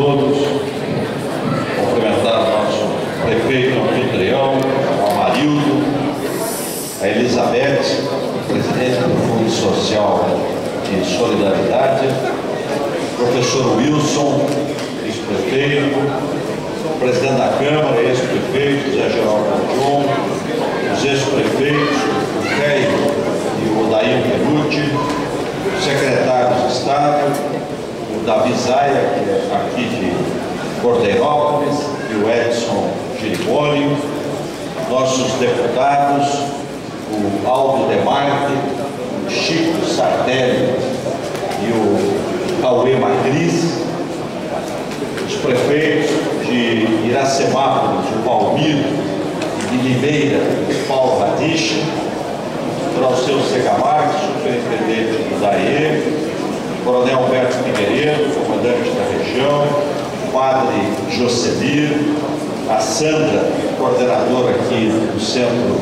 todos. Cumprimentar o nosso prefeito anfitrião, o Amarildo, a Elizabeth, presidente do Fundo Social de Solidariedade, o professor Wilson, ex-prefeito, o presidente da Câmara, ex-prefeito, José Geraldo João, os ex-prefeitos, o Caio e o Odair Perucci, os secretários de Estado, o Davi Zaia, que é aqui de Cordeirópolis, e o Edson Giriboli, nossos deputados, o Aldo Demarque, o Chico Sardelli e o Cauê Macris, os prefeitos de Iracemápolis, o Valmir, e de Limeira, o Paulo Radicha, para o seu Segamarques, superintendente do DAE, o coronel Alberto Figueiredo, comandante da região, o padre Josemir, a Sandra, coordenadora aqui do Centro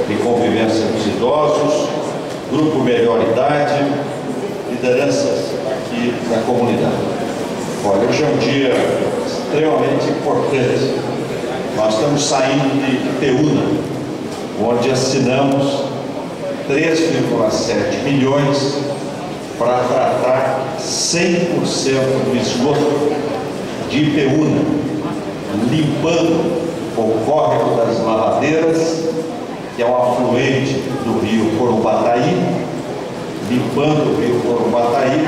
de Convivência dos Idosos, Grupo Melhor Idade, lideranças aqui da comunidade. Olha, hoje é um dia extremamente importante. Nós estamos saindo de Iteúna, onde assinamos 3,7 milhões para tratar 100% do esgoto de Iteúna, limpando o córrego das Lavadeiras, que é um afluente do rio Corumbataí, limpando o rio Corumbataí,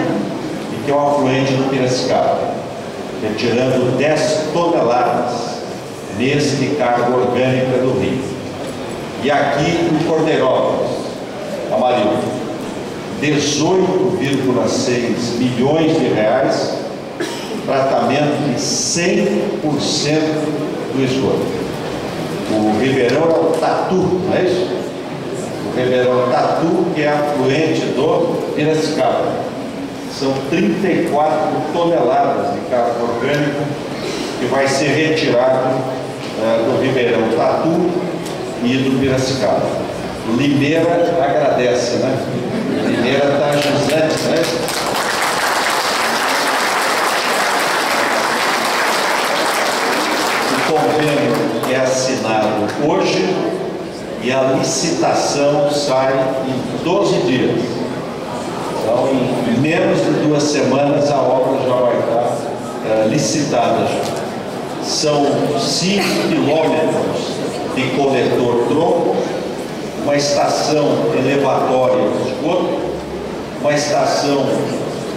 e que é um afluente do Piracicaba, retirando 10 toneladas mês de carga orgânica do rio. E aqui em Cordeirópolis, Amarildo, 18,6 milhões de reais, tratamento de 100% do esgoto. O Ribeirão é o Tatu, não é isso? O Ribeirão Tatu, que é afluente do Piracicaba. São 34 toneladas de carga orgânica que vai ser retirado do Ribeirão Tatu e do Piracicaba. Limeira agradece, né? Limeira está jusante, né? O convênio é assinado hoje e a licitação sai em 12 dias. Então, em menos de 2 semanas, a obra já vai estar licitada. São 5 quilômetros de coletor-tronco, uma estação elevatória de esgoto, uma estação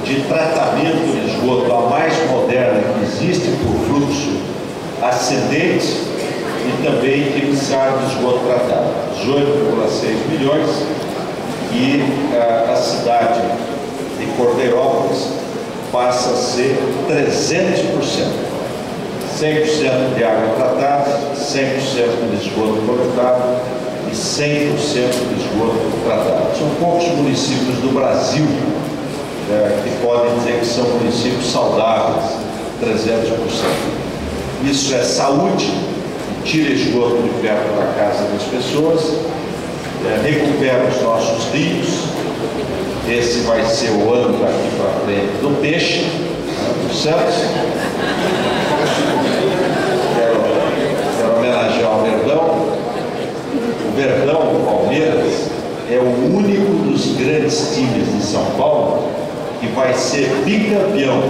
de tratamento de esgoto a mais moderna que existe por fluxo ascendente e também de emissário de esgoto tratado, 18,6 milhões, e a cidade de Cordeirópolis passa a ser 300%. 100% de água tratada, 100% de esgoto coletado e 100% de esgoto tratado. São poucos municípios do Brasil que podem dizer que são municípios saudáveis, 300%. Isso é saúde, tira esgoto de perto da casa das pessoas, recupera os nossos rios. Esse vai ser o ano daqui para frente do peixe, do Santos. Quero homenagear o Verdão. O Verdão, o Palmeiras, é o único dos grandes times de São Paulo que vai ser bicampeão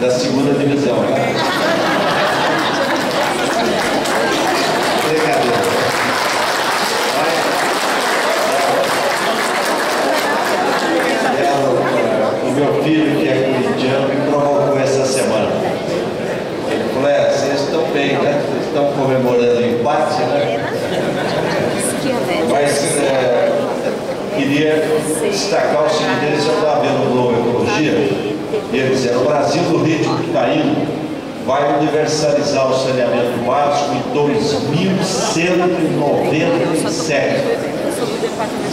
da 2ª divisão. Brincadeira. O meu filho, que é corintiano, me provocou essa semana. Ele falou: vocês estão bem, né? Vocês estão comemorando o empate, né? Mas queria destacar o seguinte: eles eu estava vendo o Globo Ecologia, e eles disseram: o Brasil, no ritmo que está indo, vai universalizar o saneamento básico em 2197.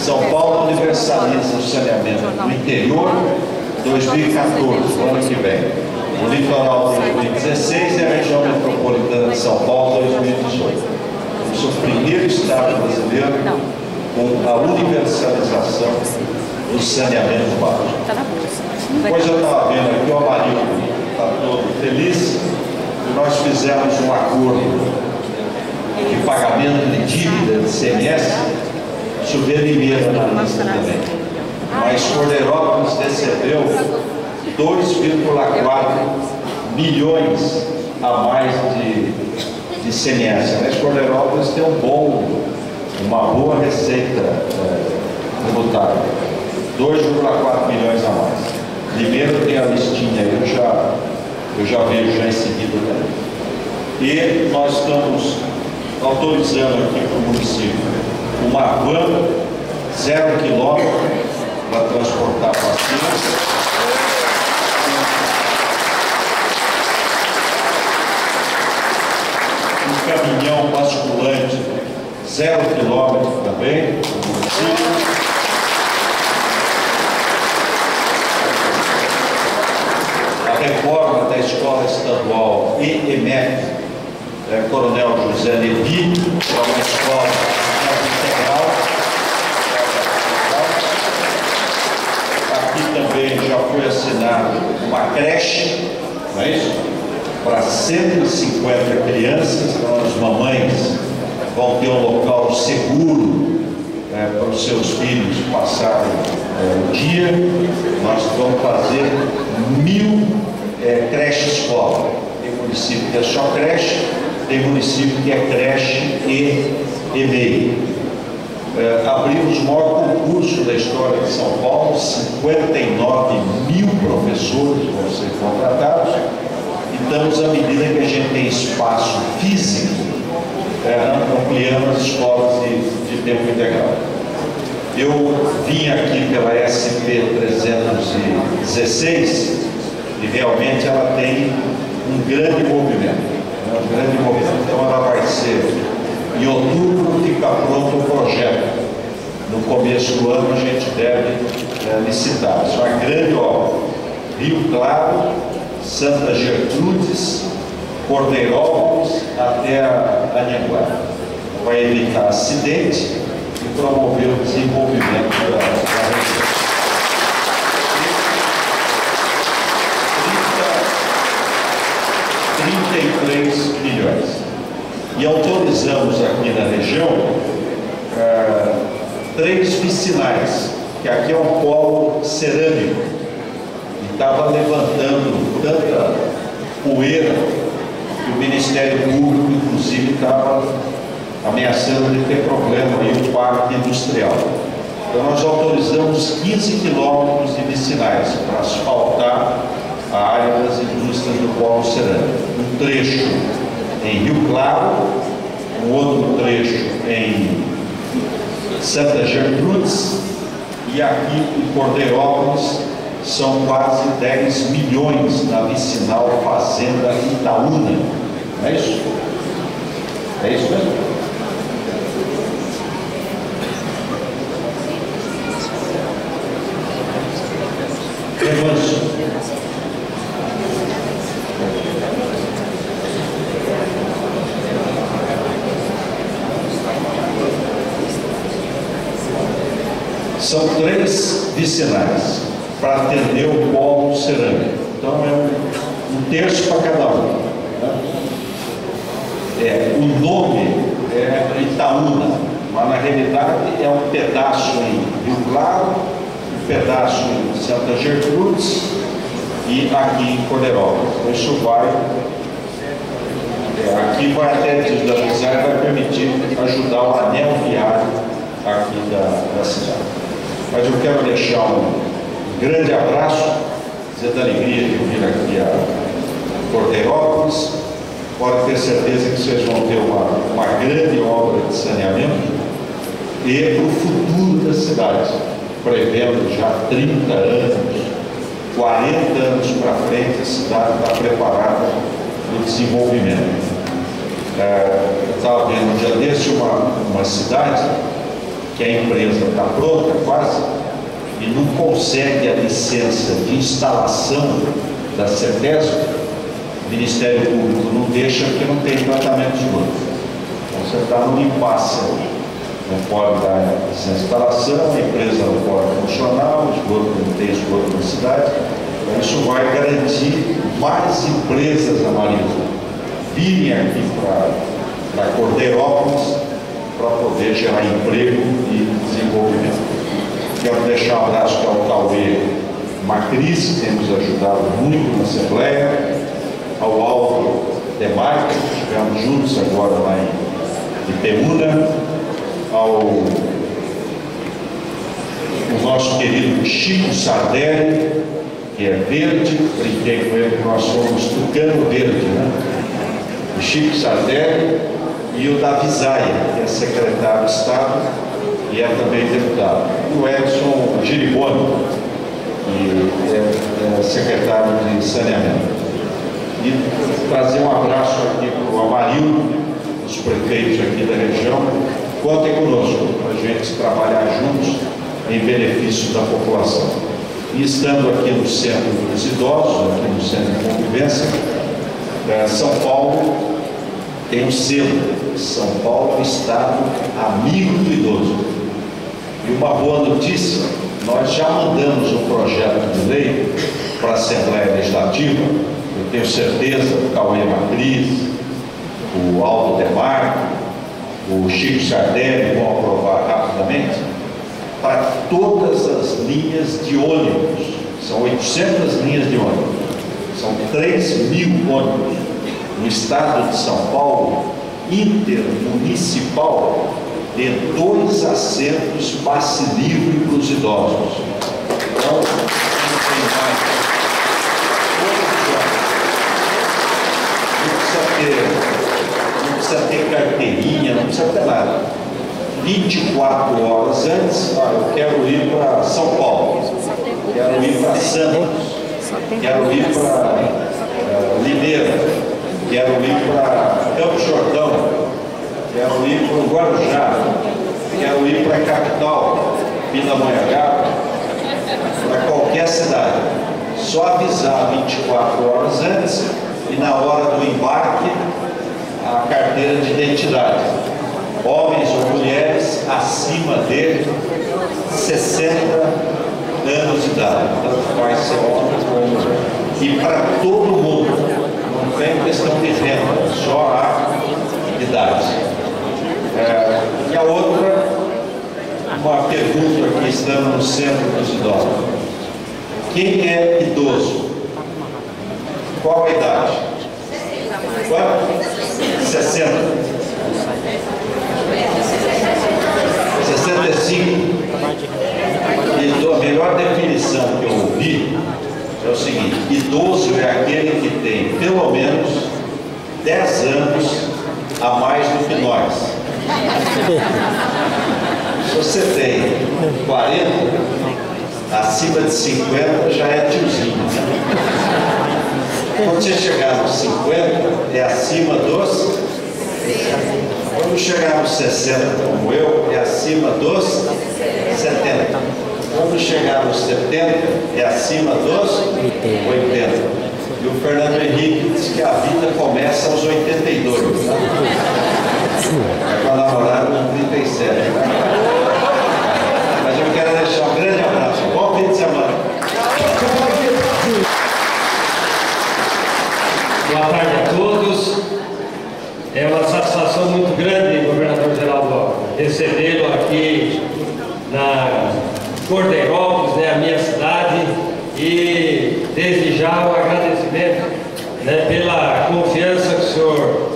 São Paulo universaliza o saneamento no interior 2014, o ano que vem. O litoral 2016 e a região metropolitana de São Paulo 2018. Somos o primeiro estado brasileiro com a universalização do saneamento básico. Depois eu estava vendo aqui o Amarildo está todo feliz, e nós fizemos um acordo de pagamento de dívida de CMS, subiu Limeira na lista também. Mas Cordeirópolis recebeu 2,4 milhões a mais de CMS. Mas Cordeirópolis tem uma boa receita tributária, 2,4 milhões a mais. Limeira tem a listinha aí, eu já vejo já em seguida também. E nós estamos autorizando aqui para o município uma van 0 quilômetro para transportar pacientes. Um caminhão basculante 0 quilômetro também para o município. A reforma da Escola Estadual EMEC, Coronel José Levi, que é uma escola integral. Aqui também já foi assinada uma creche, não é isso? Para 150 crianças, então as mamães vão ter um local seguro para os seus filhos passarem o dia. Nós vamos fazer 1000 creches escola. Tem município que é só creche, tem município que é creche e EMEI. Abrimos o maior concurso da história de São Paulo, 59 mil professores vão ser contratados, e estamos, à medida que a gente tem espaço físico, ampliando as escolas de tempo integral. Eu vim aqui pela SP 316 e realmente ela tem um grande movimento. Então ela vai ser, em outubro fica pronto o projeto. No começo do ano a gente deve licitar. Isso é uma grande obra. Rio Claro, Santa Gertrudes, Cordeirópolis até a Anhanguera. Vai evitar acidente e promover o desenvolvimento da região. 33 milhões. E autorizamos aqui na região 3 vicinais, que aqui é um polo cerâmico, e estava levantando tanta poeira que o Ministério Público, inclusive, estava ameaçando de ter problema aí o parque industrial. Então nós autorizamos 15 quilômetros de vicinais para asfaltar a área das indústrias do polo cerâmico. Um trecho em Rio Claro, um outro trecho em Santa Gertrudes, e aqui em Cordeirópolis são quase 10 milhões na vicinal Fazenda Itaúna. Não é isso? É isso mesmo? Revanche. São 3 vicinais para atender o polo cerâmico. Então é um terço para cada um. Né? O nome é Itaúna, mas na realidade é um pedaço em Rio Claro, um pedaço em Santa Gertrudes e aqui em Cordeirópolis. Então isso vai, aqui vai até deslizar e vai permitir ajudar o anel viário aqui da cidade. Mas eu quero deixar um grande abraço, dizer da alegria de vir aqui a Cordeirópolis. Pode ter certeza que vocês vão ter uma grande obra de saneamento e para o futuro da cidade, prevendo já 30 anos, 40 anos para frente, a cidade está preparada para o desenvolvimento. Eu estava vendo um dia desse uma cidade que a empresa está pronta quase e não consegue a licença de instalação da CETESB, o Ministério Público não deixa porque não tem tratamento de esgoto. Então você está no impasse, não pode dar licença de instalação, a empresa não pode funcionar, o esgoto não tem esgoto na cidade, então isso vai garantir mais empresas, Amarildo, virem aqui para Cordeirópolis para poder gerar emprego e desenvolvimento. Quero deixar um abraço para o Cauê Macris, que tem nos ajudado muito na Assembleia, ao Aldo Demarque, que estivemos juntos agora lá em Iteúna, ao nosso querido Chico Sardelli, que é verde, brinquei com ele que nós somos Tucano Verde, né? O Chico Sardelli e o Davi Zaia, que é secretário de Estado e é também deputado. E o Edson Giriboni, que é secretário de Saneamento. E trazer um abraço aqui para o Amarildo, os prefeitos aqui da região. Contem conosco para a gente trabalhar juntos em benefício da população. E estando aqui no Centro dos Idosos, aqui no Centro de Convivência, São Paulo tem um selo. São Paulo é um estado amigo do idoso. E uma boa notícia, nós já mandamos um projeto de lei para a Assembleia Legislativa. Eu tenho certeza que o Cauê Macris, o Aldo Demarque, o Chico Sardelli vão aprovar rapidamente, para todas as linhas de ônibus. São 800 linhas de ônibus, são 3.000 ônibus no estado de São Paulo, intermunicipal, de 2 assentos passe livre para os idosos. Então, não precisa ter carteirinha, não precisa ter nada. 24 horas antes, eu quero ir para São Paulo, quero ir para Santos, quero ir para Limeira, quero ir para Campo Jordão, quero ir para o Guarujá, quero ir para a capital, Pindamonhangaba, para qualquer cidade. Só avisar 24 horas antes e na hora do embarque a carteira de identidade. Homens ou mulheres acima de 60 anos de idade. Tanto faz ser homem ou mulher. E para todo mundo, não tem questão de renda, só a idade. E a outra, uma pergunta aqui, estamos no Centro dos Idosos. Quem é idoso? Qual a idade? Quanto? 60. 65. E a melhor definição que eu ouvi é o seguinte: idoso é aquele que tem pelo menos 10 anos a mais do que nós. Se você tem 40, acima de 50 já é tiozinho. Quando você chegar nos 50, é acima dos... Quando chegar nos 60, como eu, é acima dos 70. Quando chegar nos 70, é acima dos 80. E o Fernando Henrique diz que a vida começa aos 82. Tá? É com a namorada nos 37. Mas eu quero deixar um grande abraço. Bom fim de semana. Boa tarde a todos. É uma satisfação muito grande, governador Geraldo Alckmin, recebê-lo aqui na Cordeirópolis, né, a minha cidade, e desde já o agradecimento, né, pela confiança que o senhor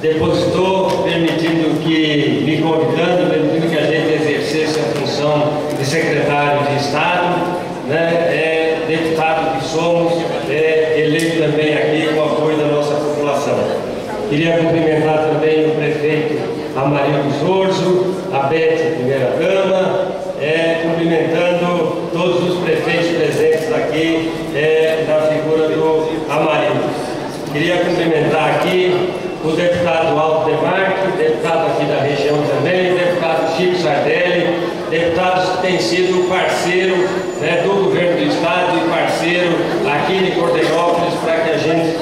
depositou, permitindo que, me convidando, permitindo que a gente exercesse a função de secretário de Estado, né, deputado que somos, eleito também aqui com o apoio da nossa população. Queria cumprimentar também o prefeito Amarildo Zorzo, a Beth, primeira-dama, cumprimentando todos os prefeitos presentes aqui na figura do Amarildo. Queria cumprimentar aqui o deputado Aldo Demarque, deputado aqui da região também, o deputado Chico Sardelli, deputados que têm sido parceiro, né, do governo do estado e parceiro aqui de Cordeirópolis para que a gente...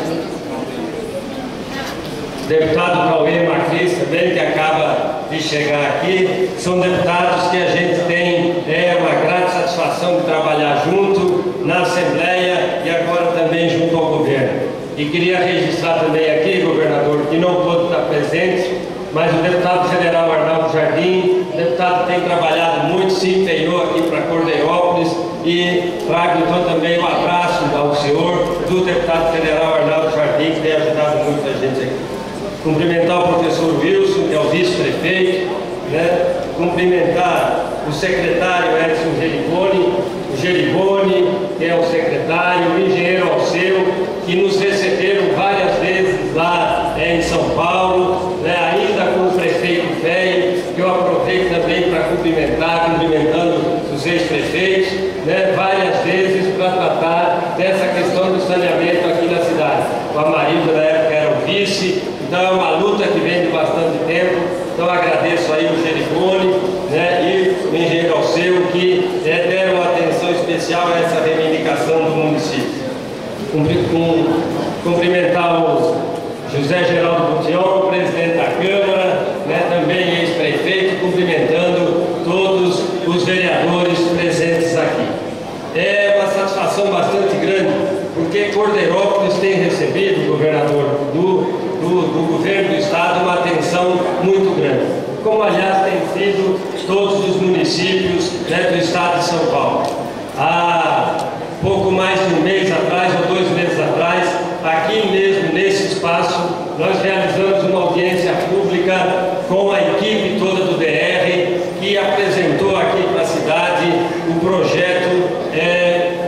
Deputado Cauê Macris também, que acaba de chegar aqui, são deputados que a gente tem uma grande satisfação de trabalhar junto na Assembleia e agora também junto ao governo. E queria registrar também aqui, governador, que não pôde estar presente, mas o deputado federal Arnaldo Jardim, o deputado tem trabalhado muito, se empenhou aqui para Cordeirópolis, e trago então também um abraço ao senhor do deputado federal Arnaldo Jardim, que tem ajudado muito a gente aqui. Cumprimentar o professor Wilson, que é o vice-prefeito, né? Cumprimentar o secretário Edson Geriboni, que é o secretário, o engenheiro Alceu, que nos receberam várias vezes lá em São Paulo, né? Ainda com o prefeito Feio, que eu aproveito também para cumprimentando os ex-prefeitos, né? Várias vezes para tratar dessa questão do saneamento aqui na cidade. O Amarildo na época era o vice, então é uma luta que vem de bastante tempo. Então agradeço aí o Geriboni, né, e o engenheiro Alceu, que deram atenção especial a essa reivindicação do município. Cumprimentar o José Geraldo Butião, presidente da Câmara, né, também ex-prefeito, cumprimentando todos os vereadores presentes aqui. É uma satisfação bastante grande, porque Cordeirópolis tem recebido, governador, do governo do estado uma atenção muito grande, como aliás tem sido todos os municípios, né, do estado de São Paulo. Há pouco mais de um mês atrás, ou 2 meses atrás, aqui mesmo nesse espaço, nós realizamos uma audiência pública com a equipe toda do DR, que apresentou aqui para a cidade o projeto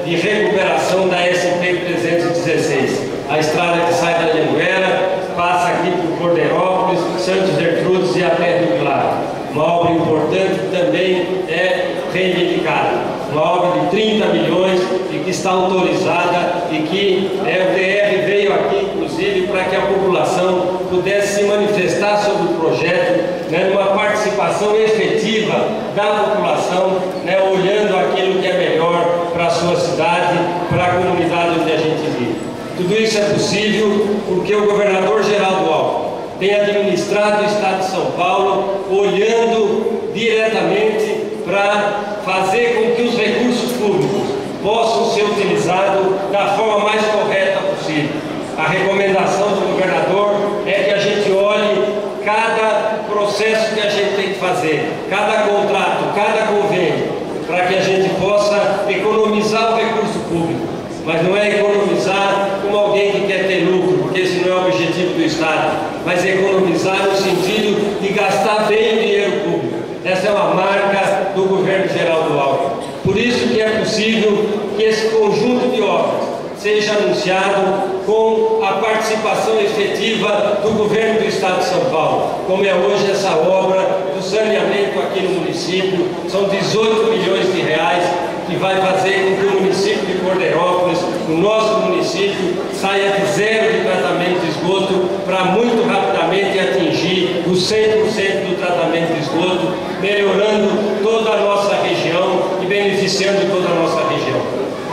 de recuperação da SP-316, a estrada que sai da Anhanguera, passa aqui por Cordeirópolis, Santos Gertrudes e até Rio Claro. Uma obra importante que também é reivindicada. Uma obra de 30 milhões e que está autorizada e que o DR veio aqui, inclusive, para que a população pudesse se manifestar sobre o projeto, né, numa participação efetiva da população, né, olhando aquilo que é melhor para a sua cidade, para a comunidade onde a gente vive. Tudo isso é possível porque o governador Geraldo Alckmin tem administrado o estado de São Paulo olhando diretamente para fazer com que os recursos públicos possam ser utilizados da forma mais correta possível. A recomendação do governador é que a gente olhe cada processo que a gente tem que fazer, cada contrato, cada convênio, para que a gente possa economizar o recurso público. Mas não é economizar como alguém que quer ter lucro, porque esse não é o objetivo do Estado, mas economizar no sentido de gastar bem o dinheiro público. Essa é uma marca do governo Geraldo Alckmin. Por isso que é possível que esse conjunto de obras seja anunciado com a participação efetiva do governo do Estado de São Paulo, como é hoje essa obra do saneamento aqui no município. São 18 milhões de reais que vai fazer com que o município de Cordeirópolis, o nosso município, saia de zero de tratamento de esgoto para muito rapidamente atingir o 100% do tratamento de esgoto, melhorando toda a nossa região e beneficiando toda a nossa região.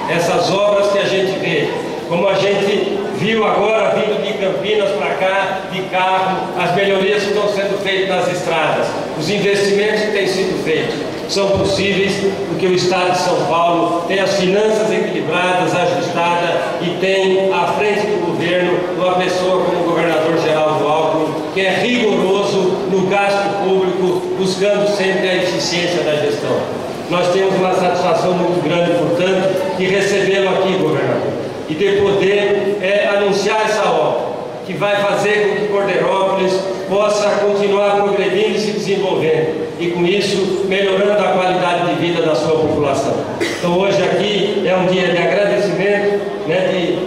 Essas obras que a gente vê, como a gente viu agora vindo de Campinas para cá, de carro, as melhorias que estão sendo feitas nas estradas, os investimentos que têm sido feitos, são possíveis porque o Estado de São Paulo tem as finanças equilibradas, ajustadas e tem à frente do governo uma pessoa como o governador Geraldo Alckmin, que é rigoroso no gasto público, buscando sempre a eficiência da gestão. Nós temos uma satisfação muito grande, portanto, de recebê-lo aqui, governador, e de poder anunciar essa obra, que vai fazer com que Cordeirópolis possa continuar progredindo e se desenvolvendo, e com isso melhorando a qualidade de vida da sua população. Então hoje aqui é um dia de agradecimento, né, de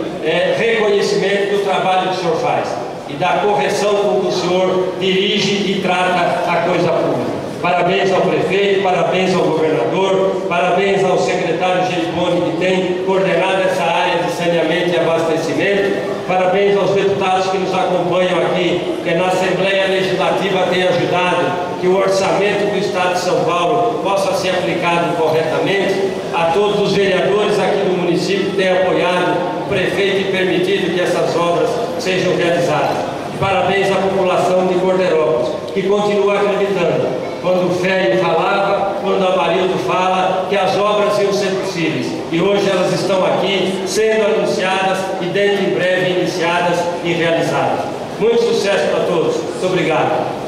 reconhecimento do trabalho que o senhor faz e da correção com que o senhor dirige e trata a coisa pública. Parabéns ao prefeito, parabéns ao governador, parabéns ao secretário Geriboni, que tem coordenado essa área de saneamento e abastecimento, parabéns aos deputados que nos acompanham aqui, que na Assembleia Legislativa tem ajudado que o orçamento do Estado de São Paulo possa ser aplicado corretamente, a todos os vereadores aqui do município que têm apoiado o prefeito e permitido que essas obras sejam realizadas. E parabéns à população de Cordeirópolis, que continua acreditando. Quando o Feio falava, quando o Amarildo fala, que as obras iam ser possíveis. E hoje elas estão aqui, sendo anunciadas e dentro em breve iniciadas. em realizá-la. Muito sucesso para todos. Muito obrigado.